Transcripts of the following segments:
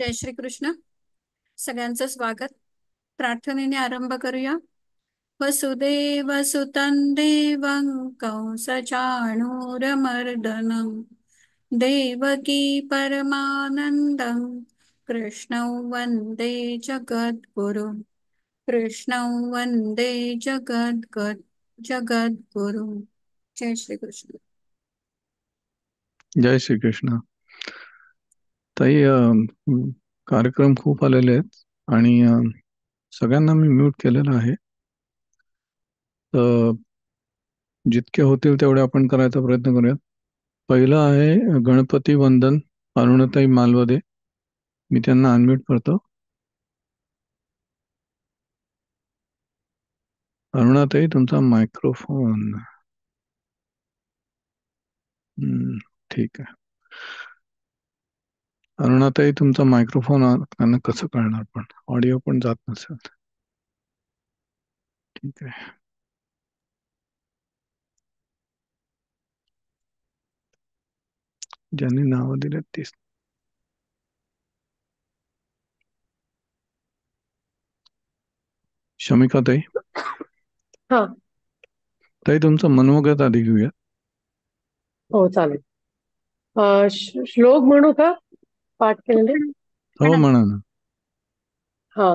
जय श्री कृष्ण. सगळ्यांचं स्वागत. प्रार्थनेने आरंभ करूया. वसुदेव सुतं देवं कंसचाणूरमर्दनं देवकी परमानन्दं कृष्णं वन्दे जगद्गुरुं. कृष्णं वन्दे जगद्गुरुं. जय श्री कृष्ण. जय श्री कृष्ण. ताई, कार्यक्रम खूप आलेले आहेत आणि सगळ्यांना मी म्यूट केलेलं आहे. तर जितके होतील तेवढे आपण करायचा प्रयत्न करूयात. पहिलं आहे गणपती वंदन, अरुणताई मालवदे. मी त्यांना अनम्यूट करतो. अरुणाताई, तुमचा मायक्रोफोन. ठीक आहे. अरुणाताई, तुमचा मायक्रोफोन त्यांना कसं कळणार, पण ऑडिओ पण जात नसेल. ठीक आहे. ज्यांनी नावं दिलेत तीच. शमिका ताई. हा. ताई, तुमचं मनोगत आधी घेऊया. हो, चालेल. श्लोक म्हणू का? पाठ केलेले. हो, म्हणा ना. हा.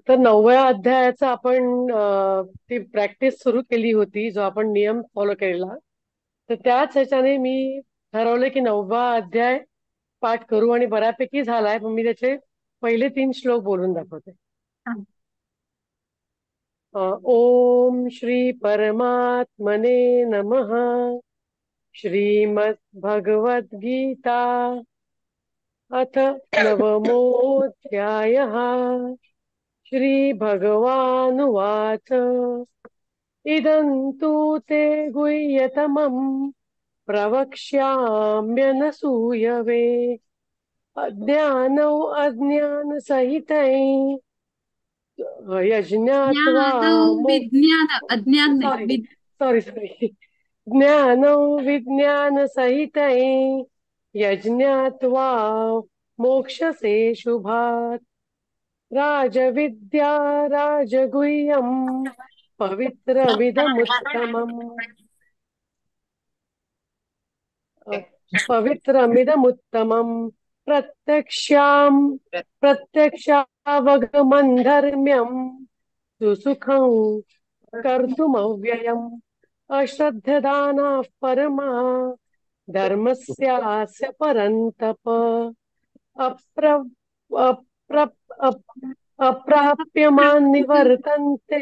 तर 9व्या अध्यायाचा आपण ती प्रॅक्टिस सुरू केली होती, जो आपण नियम फॉलो केलेला. तर त्याच ह्याच्याने मी ठरवलं की 9वा अध्याय पाठ करू, आणि बऱ्यापैकी झालाय, पण मी त्याचे पहिले 3 श्लोक बोलून दाखवते. ओम श्री परमात्मने नमः. श्रीमद् भगवद गीता अथ नवमोऽध्यायः. श्रीभगवानुवाच इदं तु ते गुह्यतमं प्रवक्ष्याम्यनसूयवे अज्ञानौ अज्ञानसहितै यज्ञात्वा विज्ञान अज्ञान सॉरी नाही. सॉरी सॉरी ज्ञानौ विज्ञानसहितै यज्ञात्वा मोक्षसे शुभात् राजविद्या राजगुह्यं पवित्रमिदमुत्तमम् पवित्रमिदमुत्तमम् प्रत्यक्षावगमन्धर्म्यम् सुसुखं कर्तुमव्ययम् अश्रद्धदानाः परमा धर्मस्यास्य परन्तप अप्र अप्र अप्राप्यमान् निवर्तन्ते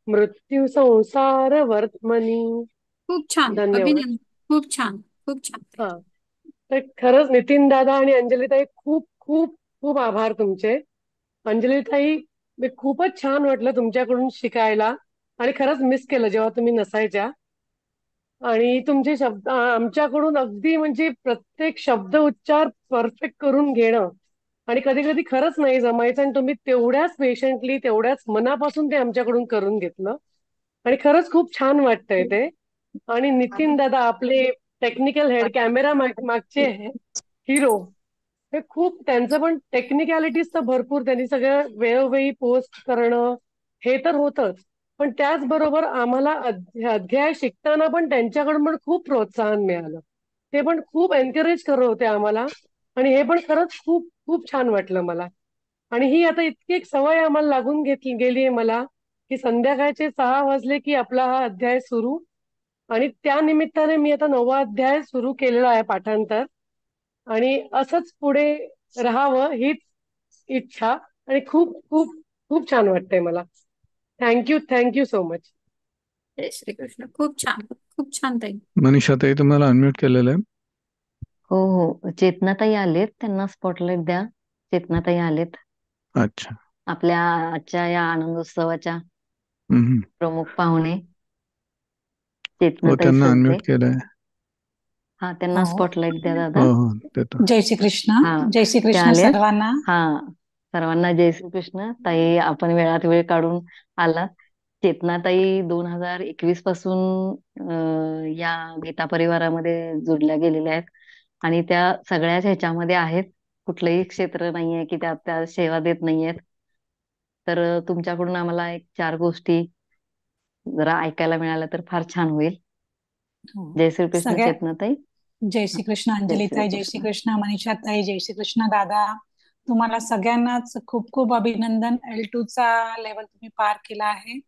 मृत्यू संसार वर्त्मनी. खूप छान, धन्यवाद. अभिनंदन. खूप छान, खूप छान. हा. तर खरंच नितीन दादा आणि अंजलीताई, खूप खूप खूप आभार तुमचे. अंजलीताई, मी खूपच छान वाटलं तुमच्याकडून शिकायला, आणि खरंच मिस केलं जेव्हा तुम्ही नसायच्या. आणि तुमचे शब्द आमच्याकडून अगदी म्हणजे प्रत्येक शब्द उच्चार परफेक्ट करून घेणं, आणि कधी कधी खरंच नाही जमायचं, आणि तुम्ही तेवढ्याच पेशंटली तेवढ्याच मनापासून ते आमच्याकडून करून घेतलं, आणि खरंच खूप छान वाटतंय ते. आणि नितीन दादा, आपले टेक्निकल हेड, कॅमेरा मागचे हिरो, हे खूप, त्यांचं पण टेक्निकॅलिटीज तर भरपूर, त्यांनी सगळं वेळोवेळी पोस्ट करणं हे तर होतच, पण त्याचबरोबर आम्हाला अध्याय शिकताना पण त्यांच्याकडून पण खूप प्रोत्साहन मिळालं. ते पण खूप एनकरेज करत होते आम्हाला, आणि हे पण खरंच खूप खूप छान वाटलं मला. आणि ही आता इतकी एक सवय आम्हाला लागून घेतली गेली आहे मला, की संध्याकाळचे 6 वाजले की आपला हा अध्याय सुरू. आणि त्या निमित्ताने मी आता 9वा अध्याय सुरू केलेला आहे पाठांतर, आणि असंच पुढे राहावं हीच इच्छा. आणि खूप खूप खूप छान वाटतंय मला. Thank you, thank you so much. जय श्री कृष्ण. खूप छान, खूप छान ताई. मनीषाताई, तुम्हाला अनम्यूट केलेलं आहे. हो हो, चेतनाताई आलेत, त्यांना स्पॉटलाइट द्या. चेतनाताई आलेत, अच्छा. आपल्या आजच्या या आनंदोत्सवाच्या हम्म. प्रमुख पाहुणे हो, चेतनाताई त्यांना सोनते. अनम्यूट केलंय. हा, त्यांना हो. स्पॉटलाइट द्या दादा. हो हो, देतो. जय श्री कृष्ण. हा, जय श्री त्या कृष्ण आलेत. सर्वांना. हा, सर्वांना जय श्री कृष्ण. ताई, आपण वेळात वेळ काढून आलात. चेतनाताई 2021 पासून या गीता परिवारामध्ये जुडल्या गेलेल्या आहेत, आणि त्या सगळ्याच ह्याच्यामध्ये आहेत. कुठलंही क्षेत्र नाहीये की त्यात त्या सेवा देत नाहीयेत. तर तुमच्याकडून आम्हाला एक चार गोष्टी जरा ऐकायला मिळाल्या तर फार छान होईल. हो. जय श्रीकृष्ण सगळ्या चेतनाताई. जय श्री कृष्ण जय अंजलीताई, जय श्री श्रीकृष्ण. कृष्ण मनीषाताई, जय श्री कृष्ण दादा. तुम्हाला सगळ्यांनाच खूप खूप अभिनंदन. L2 चा लेवल तुम्ही पार केला आहे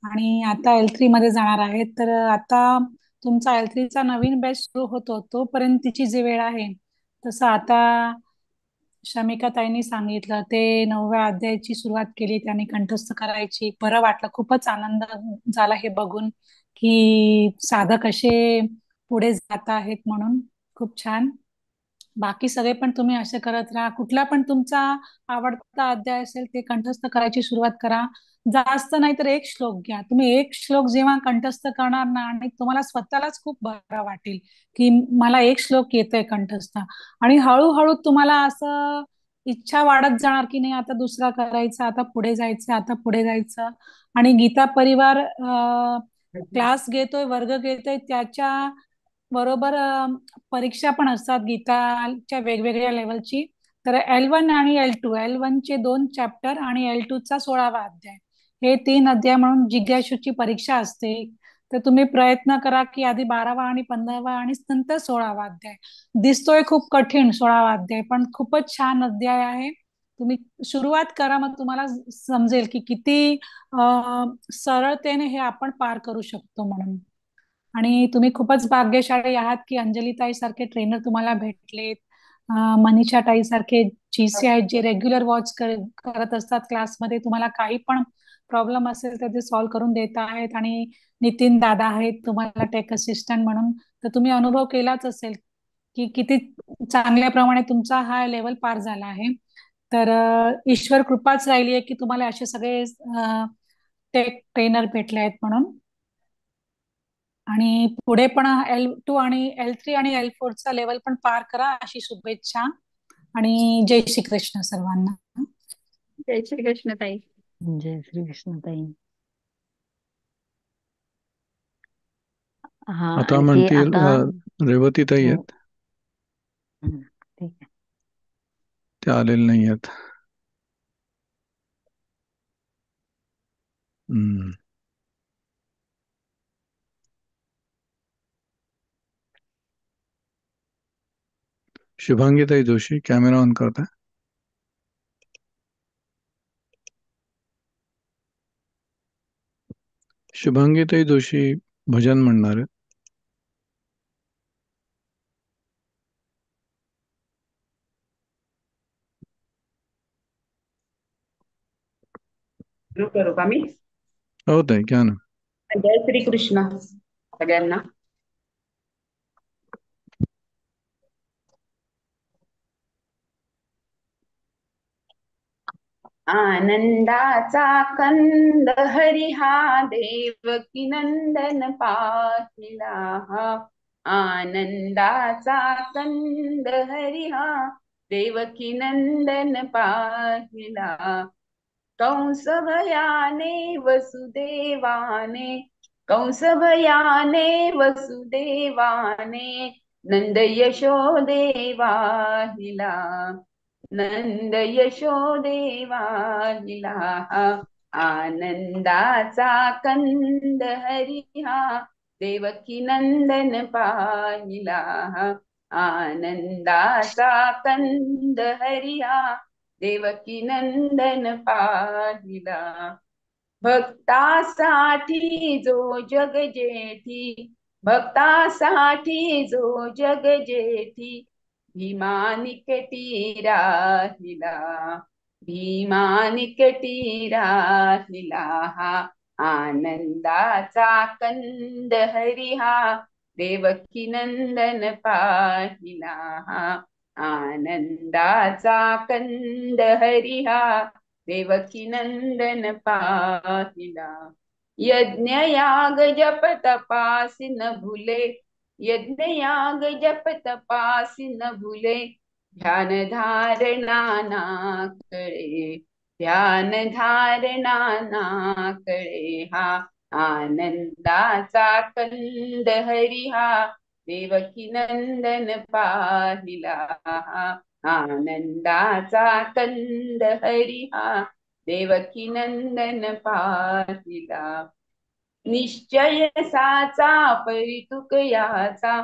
आणि आता L3 मध्ये जाणार आहे. तर आता तुमचा L3 चा नवीन बॅच सुरू होतो, तोपर्यंत तिची जी वेळ आहे, तसं आता शमिका ताईंनी सांगितलं ते 9व्या अध्यायाची सुरुवात केली त्यांनी कंठस्थ करायची. बरं वाटलं, खूपच आनंद झाला हे बघून की साधक कसे पुढे जात आहेत म्हणून. खूप छान. बाकी सगळे पण तुम्ही असे करत राहा. कुठला पण तुमचा आवडता अध्याय असेल ते कंठस्थ करायची सुरुवात करा. जास्त नाही तर एक श्लोक घ्या. तुम्ही एक श्लोक जेव्हा कंठस्थ करणार ना आणि तुम्हाला स्वतःलाच खूप बरं वाटेल की मला एक श्लोक येतोय कंठस्थ. आणि हळूहळू तुम्हाला असं इच्छा वाढत जाणार की नाही आता दुसरा करायचा, आता पुढे जायचं, आता पुढे जायचं. आणि गीता परिवार क्लास घेतोय, वर्ग घेतोय, त्याच्या बरोबर परीक्षा पण असतात गीताच्या वेगवेगळ्या लेवलची. तर L1 आणि L2, L1 चे 2 चॅप्टर आणि L2 चा 16वा अध्याय, हे 3 अध्याय म्हणून जिज्ञासूची परीक्षा असते. तर तुम्ही प्रयत्न करा की आधी 12वा आणि 15वा आणि नंतर 16वा अध्याय. दिसतोय खूप कठीण 16वा अध्याय, पण खूपच छान अध्याय आहे. तुम्ही सुरुवात करा, मग तुम्हाला समजेल की किती सरळतेने हे आपण पार करू शकतो म्हणून. आणि तुम्ही खूपच भाग्यशाली आहात की अंजली ताई सारखे ट्रेनर तुम्हाला भेटलेत. मनीषा ताई सारखे GC आहेत जे रेग्युलर वॉच करत असतात क्लासमध्ये. तुम्हाला काही पण प्रॉब्लेम असेल तर ते सॉल्व्ह करून देत आहेत. आणि नितीन दादा आहेत तुम्हाला टेक असिस्टंट म्हणून. तर तुम्ही अनुभव केलाच असेल की किती चांगल्या प्रमाणे तुमचा हा लेवल पार झाला आहे. तर ईश्वर कृपाच राहिली आहे की तुम्हाला असे सगळे टेक ट्रेनर भेटले आहेत म्हणून. आणि पुढे पण L2 आणि L3 आणि L4 चा लेवल पण पार करा अशी शुभेच्छा. आणि जय श्री कृष्ण सर्वांना. जय श्री कृष्ण ताई. जय श्रीकृष्ण ताई. हा, आता आणखी म्हणतील आता रेवतीताई हो. आहेत, ठीक आहे. ते आलेले नाही आहेत. हम्म. शुभांगीताई जोशी कॅमेरा ऑन करता. शुभांगीताई जोशी भजन म्हणणार आहेत. सुरू करू का मी? हो ताई, घ्या ना. जय श्री कृष्ण सगळ्यांना. आनंदाचा कंद हरी हा देवकी नंदन पाहिला हा. आनंदाचा कंद हरी हा देवकी नंदन पाहिला. कंस भयाने वसुदेवाने, कंस भयाने वसुदेवाने नंद यशोदे वाहिला. नंद यशोदेवा लिला. आनंदाचा कंद हरिहा देवकी नंदन पाहिला. आनंदाचा कंद हरिहा देवकी नंदन पाहिला. भक्तासाठी जो जग जेठी, भक्तासाठी जो जग जेठी भीमानिकटी राहिला. भीमानिकटी राहिला. हा आनंदाचा कंद हरिहा देवकी नंदन पाहिला. हा आनंदाचा कंद हरिहा देवकी नंदन पाहिला. यज्ञ याग जप तपासी न भुले, यज्ञ याग जप तपासी न भुले ध्यान धारणा ना कळे. ध्यान धारणा ना कळे. हा आनंदाचा कंद हरिहा देवकी नंदन पाहिला. आनंदाचा कंद हरिहा देवकी नंदन पाहिला. निश्चय साचा परितुक याचा,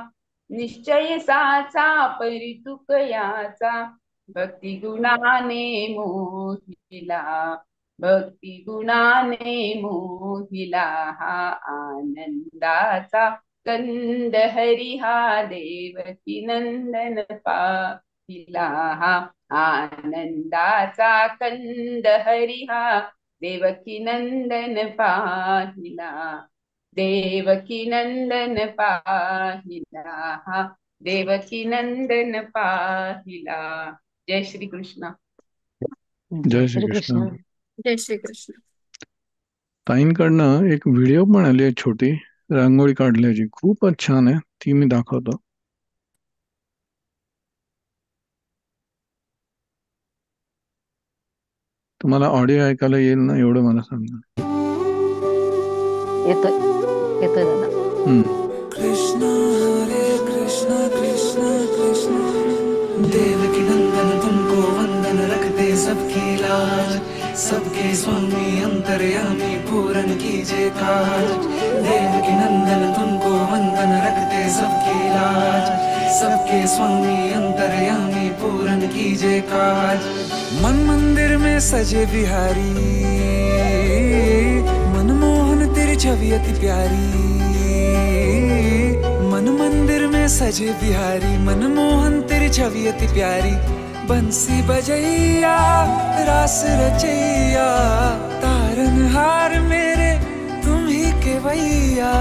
निश्चय साचा परितुक याचा, भक्ती गुणाने मोहिला, भक्ती गुणाने मोहिला. हा आनंदाचा कंद हरिहा देवकी नंदन पाहिला. हा आनंदाचा कंद हरिहा देवकी नंदन पाहिला, देवकी नंदन पाहिला. हा देवकी नंदन पाहिला. जय श्री कृष्ण. जय श्री कृष्ण. जय श्री कृष्ण. ताईंकडनं एक व्हिडिओ पण आली आहे छोटी रांगोळी काढल्याची, खूपच छान आहे, ती मी दाखवतो. तुम्हाला ऑडिओ ऐकायला येईल ना, एवढं मला सांगा. येतोय येतोय दादा. कृष्ण हरे कृष्ण कृष्ण कृष्ण देवकी नंदन तुमको वंदन रखते सबकी लाज, सबके स्वामी अंतर्यामी पूरन कीजिए काज. देवकी नंदन तुमको वंदन रखते सबकी लाज, सबके स्वामी अंतर्यामी पूरन कीजिए काज. मन मंदिर में सजे बिहारी, मनमोहन तेरी छवि अति प्यारी. मन मंदिर में सजे बिहारी, मनमोहन तेरी छवि अति प्यारी. बंसी बजैया रास रचैया, तारनहार मेरे तुम ही केवैया.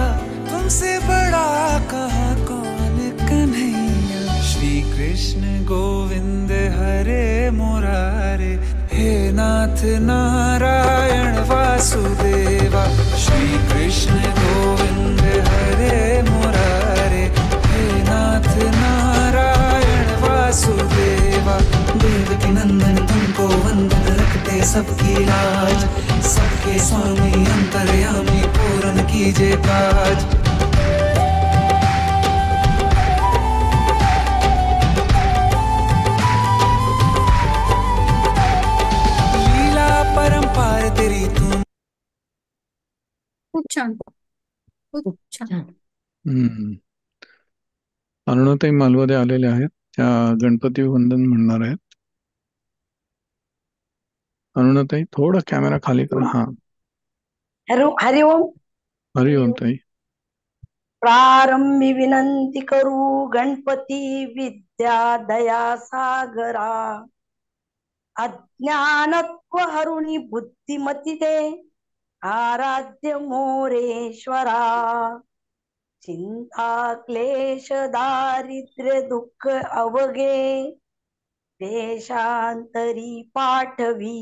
तुमसे बड़ा कहाँ कौन कन्हैया. श्री कृष्ण गोविंद हरे मुरारे, हे नाथ नारायण वासुदेवा. श्री कृष्ण गोविंद हरे मुरारे, हे नाथ नारायण वासुदेवा. देवकी नंदन तुमको वंदन रखते सबकी लाज, सबके स्वामी अंतर्यामी पूरन कीजिए काज. परंपार तेरी तुम. खूप छान, खूप छान. अरुणाताई मालवदे आलेले आहेत, त्या गणपती वंदन म्हणणार आहेत. अरुणाताई थोडा कॅमेरा खाली करा. हा, हरिओम. हरिओम ताई. प्रारंभी विनंती करू गणपती विद्या दया सागरा, अज्ञानत्व हरुणी बुद्धिमती दे आराध्य मोरेश्वरा. चिंता क्लेश दारिद्र्य दुःख अवघे देशांतरी पाठवी.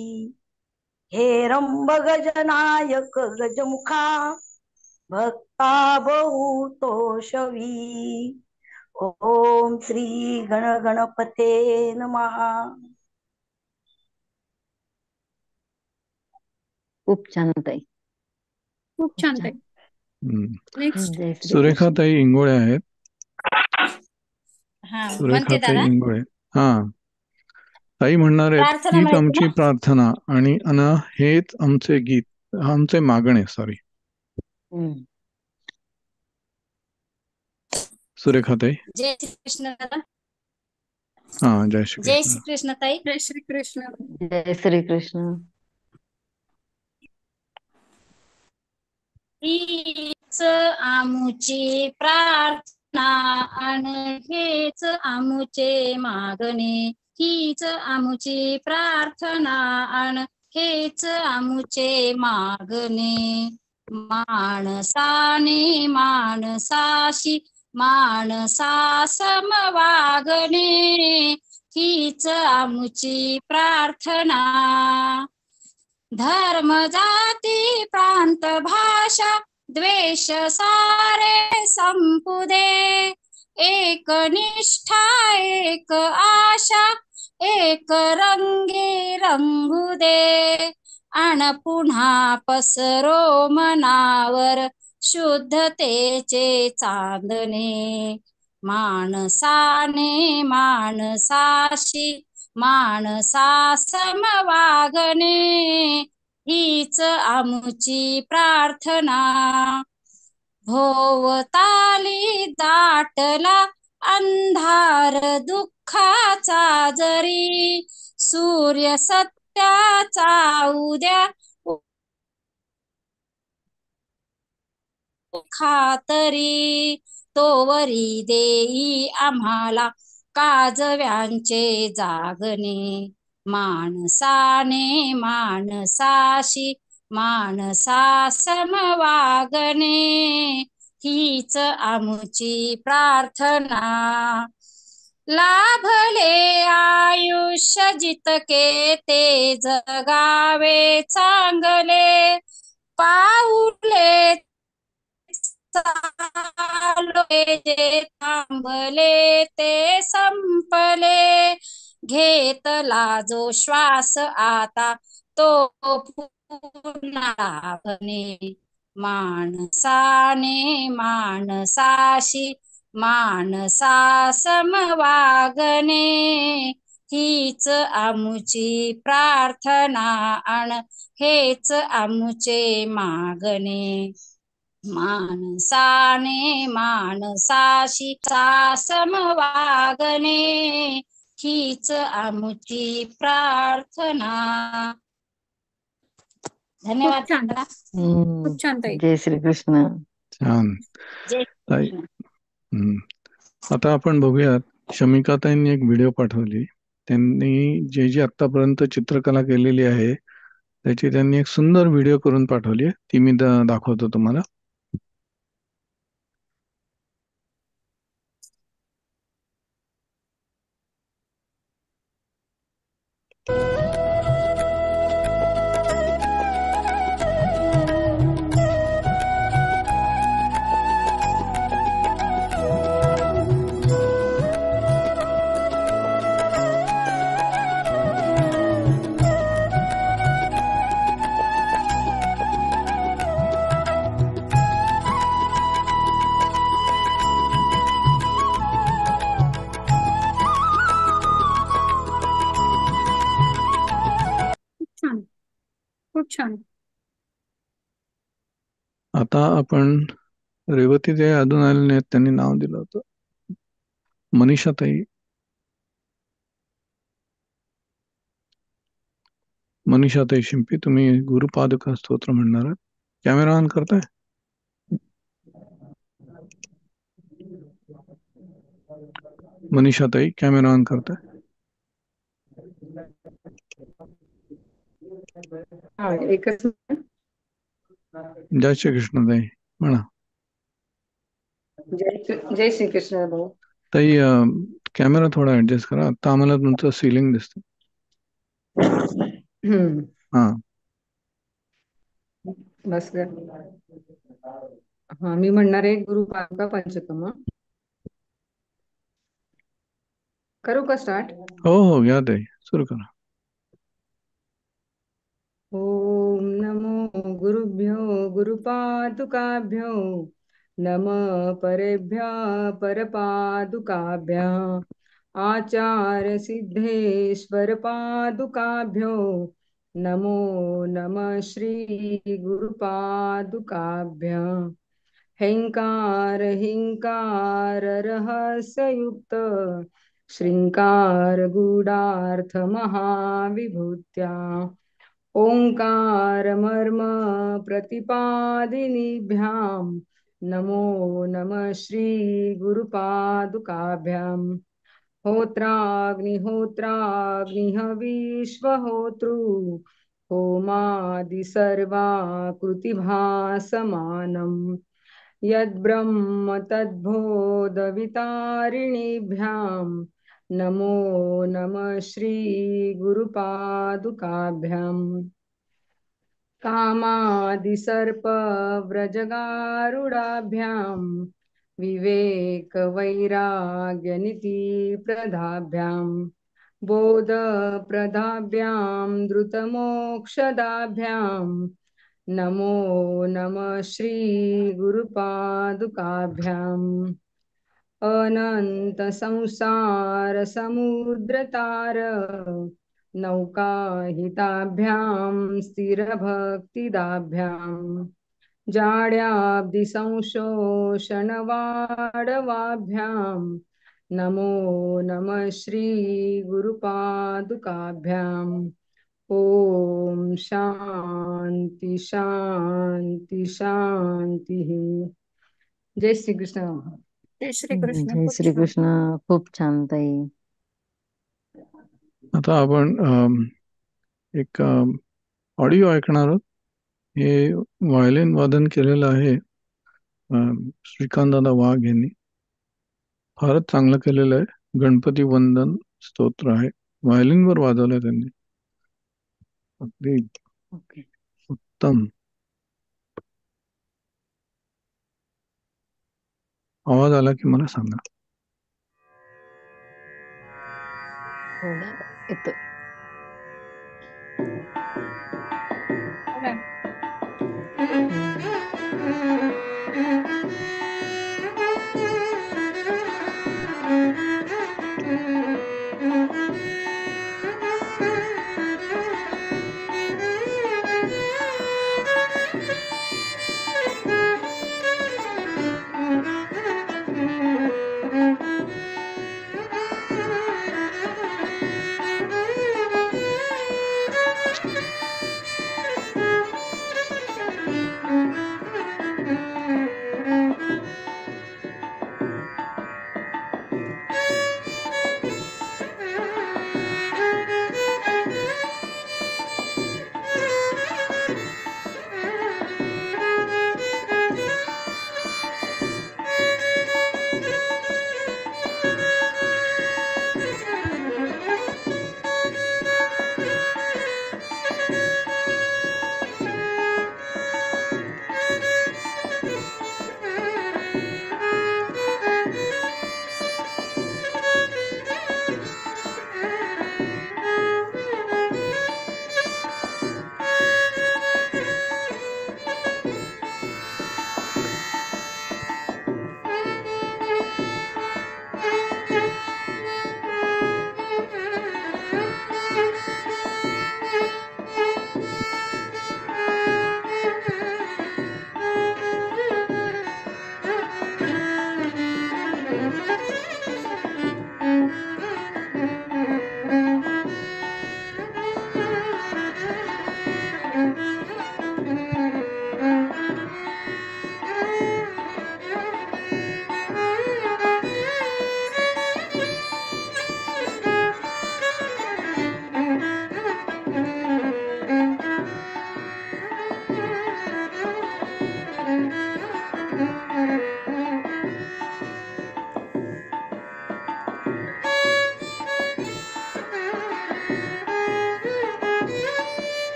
हे रंभ गजनायक गजमुखा भक्ता बहुतोषवी. ओम श्री गण गणपते नमः. खूप छान ताई, खूप छान ताई. नेक्स्ट सुरेखाताई इंगोळे आहेत. सुरेखाताई इंगोळे. हा ताई म्हणणार आहेत, हीच आमची प्रार्थना आणि हेच आमचे गीत, आमचे मागणे. सॉरी, सुरेखाताई. जय श्री कृष्ण दादा. हा, जय श्री जय कृष्ण. श्री कृष्ण ताई. जय श्री कृष्ण. जय श्री कृष्ण. हीच आमुची प्रार्थना अन हेच आमुचे मागणे. हीच आमुची प्रार्थना अन हेच आमुचे मागणे. माणसाने माणसाशी माणसा समवागणे. हीच आमुची प्रार्थना. धर्म जाती प्रांत भाषा द्वेष सारे संपुदे. एक निष्ठा एक आशा एक रंगी रंगू दे. अन पुन्हा पसरो मनावर शुद्धतेचे चांदणे. माणसाने माणसाशी माणसा समवागणे हीच आमुची प्रार्थना. भोवताली दाटला अंधार दुःखाचा जरी सूर्य सत्याचा उद्या खातरी तोवरी देई आम्हाला काजव्यांचे जागणे. माणसाने माणसाशी माणसा समवागणे हीच आमुची प्रार्थना. लाभले आयुष्य जितके ते जगावे चांगले पाऊले चालोे जे थांबले ते संपले. घेतला जो श्वास आता तो पुन्हा लाभणे. माणसाने माणसाशी माणसा समवागणे हीच आमुची प्रार्थना अन हेच आमुचे मागणे. माणसाने माणसाशी समवागणे हीच आमुची प्रार्थना. धन्यवाद. खूप छान. दादा. खूप छान ताई. जय श्रीकृष्ण. छान जय ताई. श्रीकृष्ण. आता आपण बघूयात, शमिकाताईंनी एक व्हिडिओ पाठवली. त्यांनी जे जे आतापर्यंत चित्रकला केलेली आहे त्याची त्यांनी एक सुंदर व्हिडिओ करून पाठवली आहे, ती मी दाखवतो तुम्हाला. खूप छान. खूप छान. आता आपण रेवती ते अजून आले नाहीत, त्यांनी नाव दिलं होतं मनीषाताई. मनीषाताई शिंपी, तुम्ही गुरुपादुका स्तोत्र म्हणणार आहात. कॅमेरा ऑन करताय? मनीषाताई कॅमेरा ऑन करताय? एकच जय श्रीकृष्ण ताई म्हणा. जय श्रीकृष्ण भाऊ. ताई कॅमेरा थोडा ऍडजस्ट करा, आता आम्हाला तुमचं सिलिंग दिसतं. हा बस हा मी म्हणणार आहे गुरु पादुका पंचतम. करू का स्टार्ट? हो हो, घ्या ताई, सुरू करा. ओम नमो गुरुभ्यो गुरुपादुकाभ्यो नमः परेभ्यः परपादुकाभ्यः आचार्य सिद्धेश्वर पादुकाभ्यो नमो नमः श्री गुरुपादुकाभ्यः. हेंकार हिंकार रहस्ययुक्त श्रृंकार गूढार्थ महाविभूत्या ओंकार मर्म प्रतिपादिनीभ्यां नमो नमः श्री गुरुपादुकाभ्यां. होत्राग्निहोत्राग्निः विश्वहोतृ होमादि सर्वाकृतिभासमानम् यद्ब्रह्म तद्बोधवितारिणीभ्यां नमो नमः श्री गुरुपादुकाभ्यां. कामादि सर्प व्रजगारुडाभ्यां विवेक वैराग्यनिति प्रदाभ्यां बोध प्रदाभ्यां द्रुतमोक्षदाभ्यां नमो नमः श्री गुरुपादुकाभ्यां. अनंत संसार समुद्रतार नौकाहिताभ्यां स्थिरभक्तिदाभ्यां जाड्याब्धि संशोषणवाडवाभ्यां नमो नमः श्री गुरुपादुकाभ्याम् ओम शांती शांती शांती. जय श्री कृष्ण. जय श्री कृष्ण. जय खूप छान. श्रीकृष्ण. खूप छान ताई. आता आपण एक ऑडिओ ऐकणार आहोत. हे व्हायोलिन वादन केलेलं आहे श्रीकांतदादा वाघ यांनी. फारच चांगलं केलेलं आहे. गणपती वंदन स्तोत्र आहे. व्हायोलिनवर वाजवलंय त्यांनी. अगदी ओके. उत्तम. आवाज आला की मला सांगा. थोडा येतो.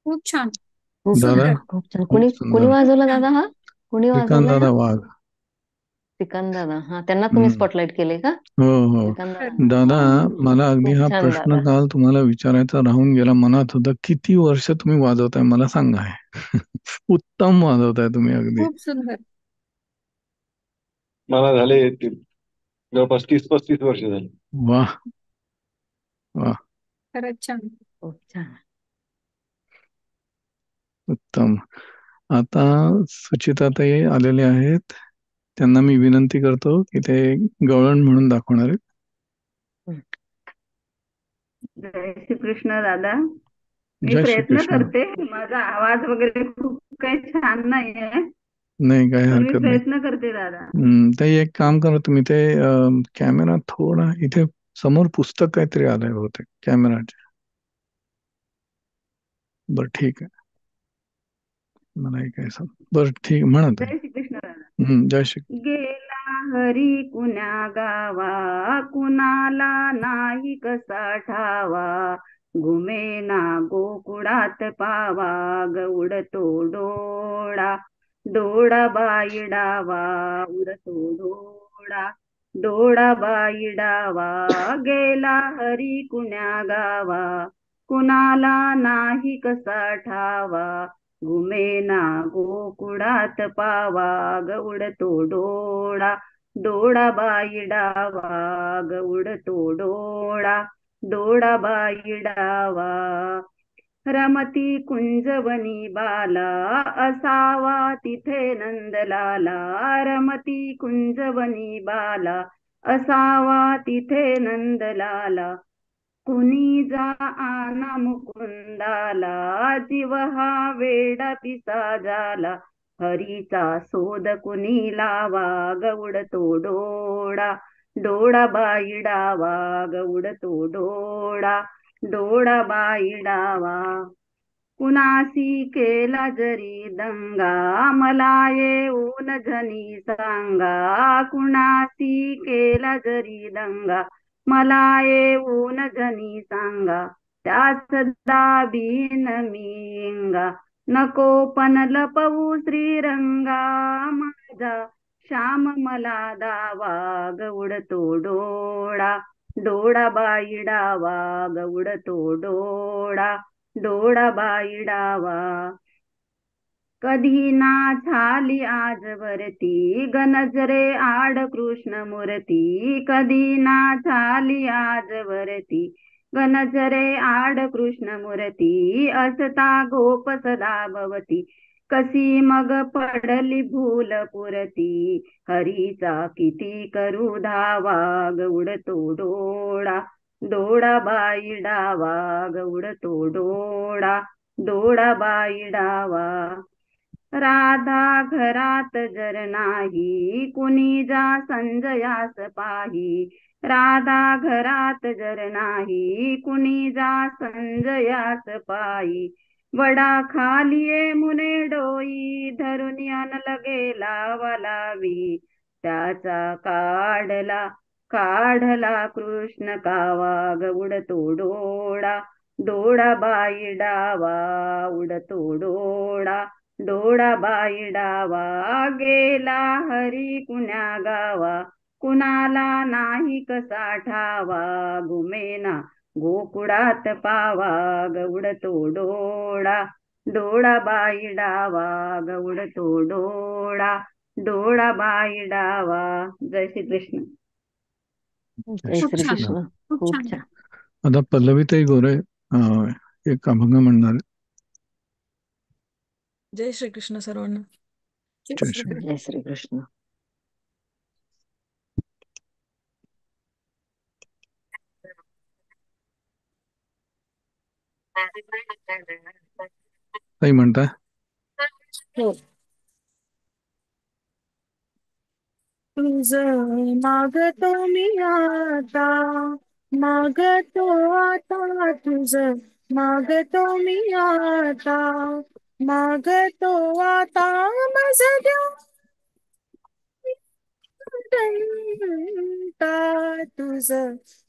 खूप छान. खूप दादा छान. सुंदर. खूप छान. खूप कुणी सुंदर. वाजवलं दादा हा? कुणी वाजवलाय श्रीकांतदादा हा? वाघ. श्रीकांत दादा, हा त्यांना तुम्ही हम्म. स्पॉटलाइट केले का? हो हो श्रीकांत दादा, दादा, हा, मला अगदी खूप हा छान प्रश्न दादा. काल तुम्हाला विचारायचा राहून गेला. मनात होता, किती वर्ष तुम्ही वाजवताय मला सांगा हे. उत्तम वाजवताय तुम्ही अगदी. खूप सुंदर. मला झाले जवळपास 30-35 वर्ष झाली. वाह वाह, खरंच छान. खूप छान. उत्तम. आता सुचिताताई आलेले आहेत. त्यांना मी विनंती करतो की ते गवळण म्हणून दाखवणार आहेत. जय श्री कृष्ण दादा. मी जय प्रयत्न श्रीकृष्ण. करते. माझा आवाज वगैरे खूप काही छान नाहीये, नाही, काही पण मी हरकत नाही. प्रयत्न करते दादा. ताई, एक काम करा तुम्ही, ते कॅमेरा थोडा इथे समोर पुस्तक काहीतरी आलंय होते कॅमेराच्या. बरं ठीक आहे, मला काय सांग. बरं ठीक, म्हणत आहे. जय श्री कृष्ण दादा. जय श्री. गेला हरी कुण्या गावा, कुणाला नाही कसा ठावा, घुमेना गोकुळात पावा, उडतो डोळा, डोळा बाईडावा, उडतो डोळा, डोळा बाईडावा. गेला हरी कुण्या गावा, कुणाला नाही कसा ठावा, घुमेना गोकुळात पावा, उडतो डोळा, डोळा बाईडावा, उडतो डोळा, डोळा बाईडावा. रमती कुंजवनी बाला, असावा तिथे नंदलाला, रमती कुंजवनी बाला, असावा तिथे नंदलाला. कुणी जा आना मुकुंदाला, जीव हा वेडा पिसा झाला, हरीचा शोध कुणी लावा, उडतो डोळा, डोळा बाईडावा, उडतो डोळा, डोळा बाईडावा. कुणासी केला जरी दंगा, मला येऊन झनी सांगा, कुणासी केला जरी दंगा, मला येऊन झनी सांगा, त्याच दाबीन मी इंगा, नको पण लपवू श्रीरंगा, माझा श्याम मला दावा, उडतो डोळा, डोळा बाईडावा, उडतो डोळा, डोळा बाईडावा. कधी ना झाली आजवरती, गणजरे आड कृष्ण मूर्ती, कधी ना झाली आजवरती, गणजरे आड कृष्ण मूर्ती, असता गोप सदा भवती, कशी मग पडली भूल पुरती, हरीचा किती करू धावा, उडतो डोळा, डोळा बाईडावा, उडतो डोळा, डोळा बाईडावा. राधा घरात जर नाही, कुणी जा संजयास पाही, राधा घरात जर नाही, कुणी जा संजयास पाही, वडा खालिये मुने डोई, धरून आणल गेला वलावी, त्याचा काढला काढला कृष्ण कावा, उडतो डोळा, डोळा बाईडावा, उडतो डोळा, डोळा बाईडावा. गेला हरी कुण्या गावा, कुणाला नाही कसा ठावा, घुमेना गोकुळात पावा, उडतो डोळा, डोळा बाईडावा, उडतो डोळा, डोळा बाईडावा. जय श्री कृष्ण. जय खूप छान. श्रीकृष्ण. खूप खूप छान. छान. आता पल्लवीताई गोरे एक अभंग म्हणणार आहेत. जय श्रीकृष्ण सर्वांना. जय श्री. जय श्रीकृष्ण. ताई म्हणताय. हो. तुझ मागतो मी आता, मागतो आता तुझ, मागतो मी आता, मागतो आता माझ दंता, तुझ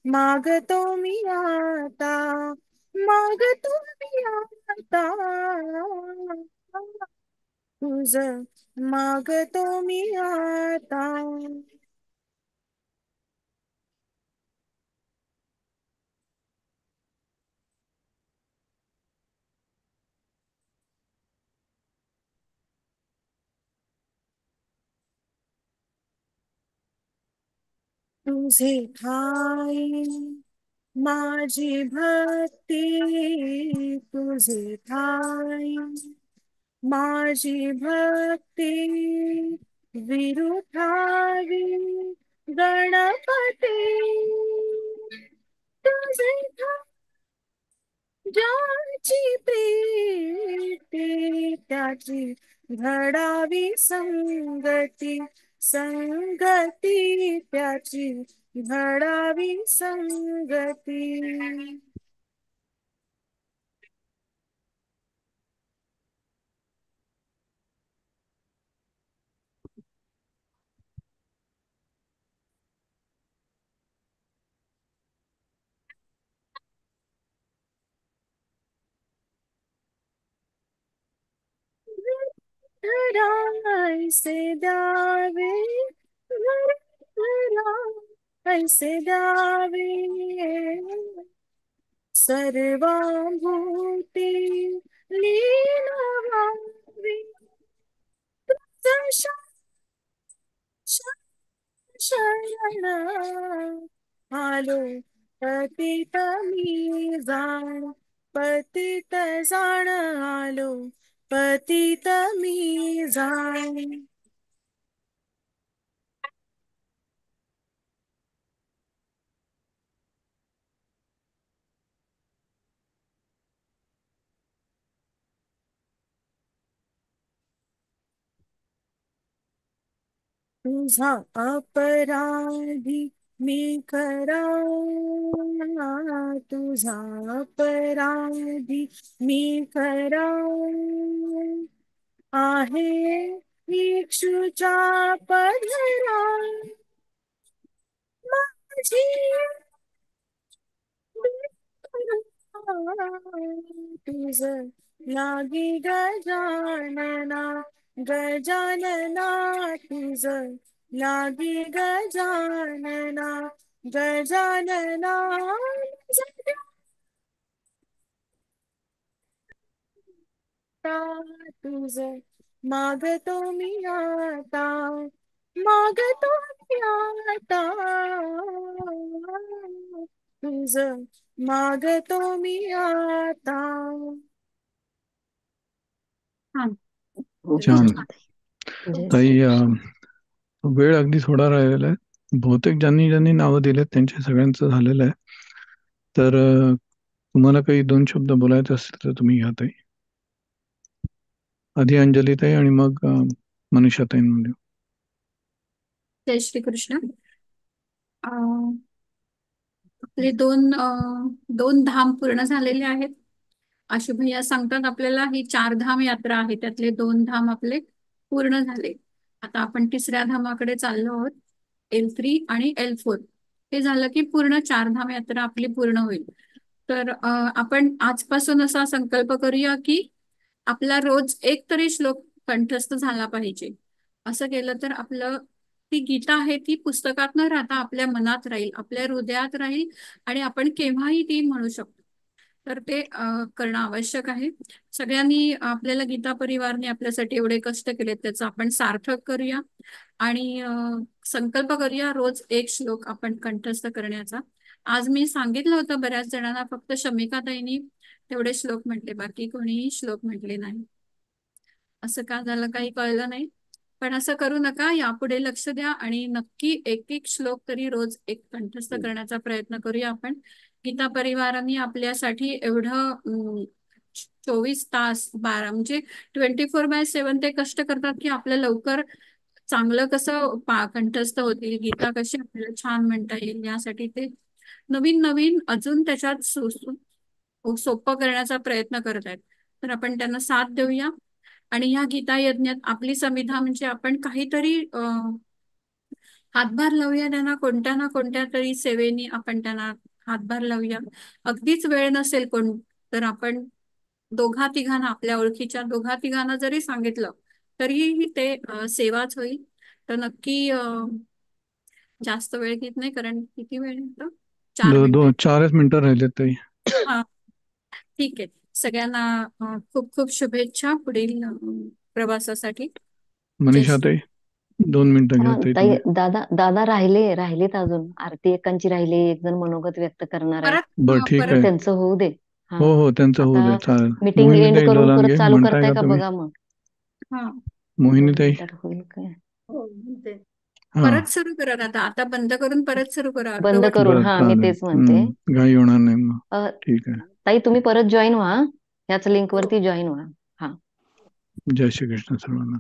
मागतो मी आता, मागतो मी आता, तुझ मागतो मी आता. तुझे ठाई माझी भक्ती, तुझे ठाई माझी भक्ती, विरुठावी गणपती. तुझे ठाई ज्याची प्रीती, त्याची घडावी संगती, संगती त्याची घडावी संगती. ऐसे द्यावे, ऐसे द्यावे, सर्वाभूती लीन व्हावी. तुझं शरण आलो पतित मी जाण, पतित जाण आलो पतित मी जाण. तुझा अपराधी मी खरा, तुझा अपराधी मी खरा आहे इक्षुच्या पदरा. माझी तुझ लागी गजानना, गजानना तुझ लागी गजानना, गजानना. तुझ मागतो मी आता, मागतो मी आता, तुझ मागतो मी आता. छान. जय ताई, श्री वेळ अगदी थोडा राहिलेला आहे. बहुतेक ज्यांनी ज्यांनी नावं दिलेत त्यांच्या सगळ्यांचं झालेलं आहे. तर तुम्हाला काही 2 शब्द बोलायचे असतील तर तुम्ही घ्या ताई. आधी अंजलीताई आणि मग मनीषाताईंमध्ये. जय श्री कृष्ण. आपले दोन धाम पूर्ण झालेले आहेत. आशु भैया सांगतात आपल्याला ही 4 धाम यात्रा आहे, त्यातले 2 धाम आपले पूर्ण झाले. आता आपण 3ऱ्या धामाकडे चाललो आहोत, L3 आणि L4. हे झालं की पूर्ण 4 धाम यात्रा आपली पूर्ण होईल. तर आपण आजपासून असा संकल्प करूया की आपला रोज एक तरी श्लोक कंठस्थ झाला पाहिजे. असं केलं तर आपलं ती गीता आहे ती पुस्तकात न राहता आपल्या मनात राहील, आपल्या हृदयात राहील आणि आपण केव्हाही ती म्हणू शकतो. तर ते करणं आवश्यक आहे. सगळ्यांनी आपल्याला गीता परिवारने आपल्यासाठी एवढे कष्ट केले त्याचं आपण सार्थक करूया आणि संकल्प करूया रोज एक श्लोक आपण कंठस्थ करण्याचा. आज मी सांगितलं होतं बऱ्याच जणांना, फक्त शमिकाताईंनी तेवढे श्लोक म्हटले, बाकी कोणीही श्लोक म्हटले नाही. असं का झालं काही कळलं नाही, पण असं करू नका. यापुढे लक्ष द्या आणि नक्की एक एक श्लोक तरी रोज एक कंठस्थ करण्याचा प्रयत्न करूया आपण. गीता परिवारांनी आपल्यासाठी एवढं 24 तास 12 म्हणजे 24/7 ते कष्ट करतात की आपलं लवकर चांगलं कसं कंठस्थ होतील, गीता कशी आपल्याला छान म्हणता येईल, यासाठी ते नवीन नवीन अजून त्याच्यात सोपं करण्याचा प्रयत्न करत आहेत. तर आपण त्यांना साथ देऊया आणि ह्या गीता यज्ञात आपली समिधा म्हणजे आपण काहीतरी हातभार लावूया त्यांना, कोणत्या ना कोणत्या तरी सेवेनी आपण त्यांना हातभार लावूया. अगदीच वेळ नसेल कोण तर आपण 2-3 आपल्या ओळखीच्या 2-3 जरी सांगितलं तरीही ते सेवाच होईल. तर नक्की जास्त वेळ घेत नाही, कारण किती वेळ होतं? 4 मिनिटं. 4च मिनिटं राहिलेत ताई. हा, ठीक आहे. सगळ्यांना खूप खूप शुभेच्छा पुढील प्रवासासाठी. जय मनीषा श्री. ताई 2 मिनिटं घ्या ताई ताई, तुम्ही. दादा राहिलेत अजून. आरती एकांची राहिली, एक जण मनोगत व्यक्त करणार आहे. बरं ठीक तर आहे. त्यांचं होऊ दे. हा, हो त्यांचं होऊ दे, आता चालेल. मीटिंग मोहिनी एंड ताई करून लोलांगे परत चालू म्हणताय करताय का का तुम्ही? बघा मग. हा, मोहिनी ताई तर होईल काय? हा परत सुरू करा आता. आता बंद करून परत सुरू करा. बंद अर्धवट करून, बरं हा, मी चालेल. तेच म्हणते. घाई होणार नाही मग. अ, ठीक आहे. ताई, तुम्ही परत जॉईन व्हा, याच लिंक वरती जॉईन व्हा. हा. जय श्री कृष्ण सर्वांना.